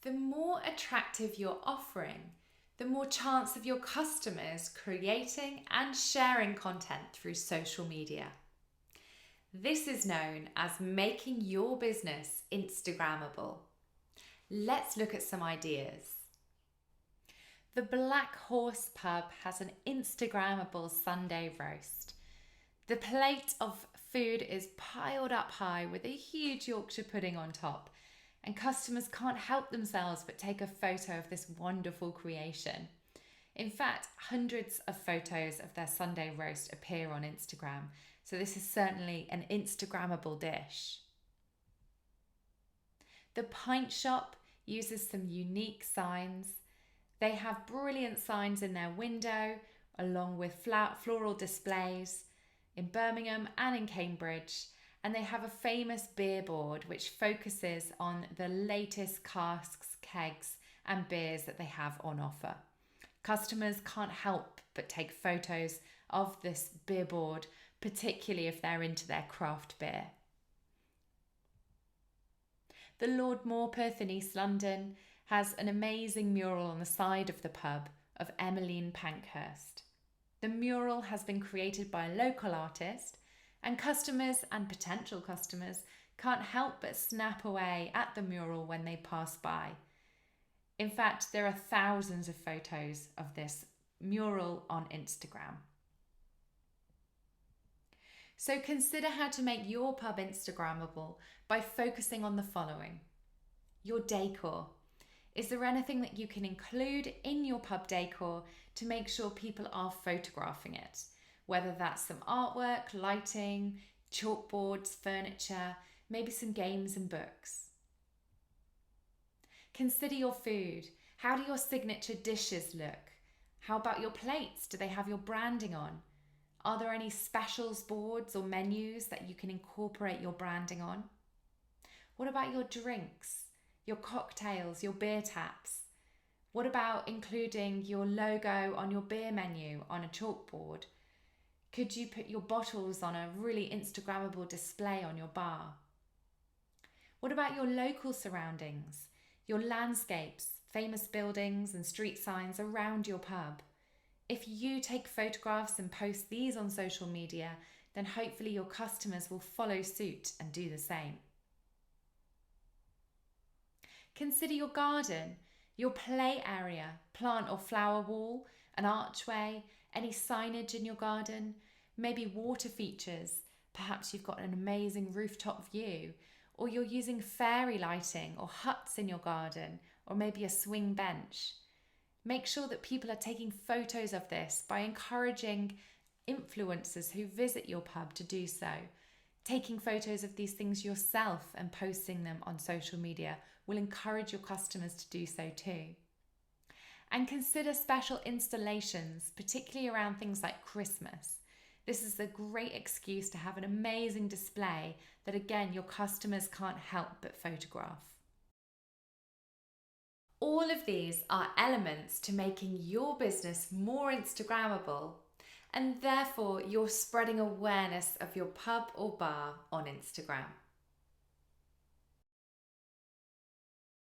The more attractive your offering, the more chance of your customers creating and sharing content through social media. This is known as making your business Instagrammable. Let's look at some ideas. The Black Horse Pub has an Instagrammable Sunday roast. The plate of food is piled up high with a huge Yorkshire pudding on top, and customers can't help themselves but take a photo of this wonderful creation. In fact, hundreds of photos of their Sunday roast appear on Instagram, so this is certainly an Instagrammable dish. The Pint Shop uses some unique signs. They have brilliant signs in their window, along with floral displays in Birmingham and in Cambridge. And they have a famous beer board which focuses on the latest casks, kegs and beers that they have on offer. Customers can't help but take photos of this beer board, particularly if they're into their craft beer. The Lord Morpeth in East London has an amazing mural on the side of the pub of Emmeline Pankhurst. The mural has been created by a local artist, and customers and potential customers can't help but snap away at the mural when they pass by. In fact, there are thousands of photos of this mural on Instagram. So consider how to make your pub Instagrammable by focusing on the following. Your decor. Is there anything that you can include in your pub decor to make sure people are photographing it? Whether that's some artwork, lighting, chalkboards, furniture, maybe some games and books. Consider your food. How do your signature dishes look? How about your plates? Do they have your branding on? Are there any specials boards or menus that you can incorporate your branding on? What about your drinks, your cocktails, your beer taps? What about including your logo on your beer menu on a chalkboard? Could you put your bottles on a really Instagrammable display on your bar? What about your local surroundings, your landscapes, famous buildings and street signs around your pub? If you take photographs and post these on social media, then hopefully your customers will follow suit and do the same. Consider your garden, your play area, plant or flower wall, an archway, any signage in your garden, maybe water features. Perhaps you've got an amazing rooftop view, or you're using fairy lighting or huts in your garden, or maybe a swing bench. Make sure that people are taking photos of this by encouraging influencers who visit your pub to do so. Taking photos of these things yourself and posting them on social media will encourage your customers to do so too. And consider special installations, particularly around things like Christmas. This is a great excuse to have an amazing display that, again, your customers can't help but photograph. All of these are elements to making your business more Instagrammable, and therefore you're spreading awareness of your pub or bar on Instagram.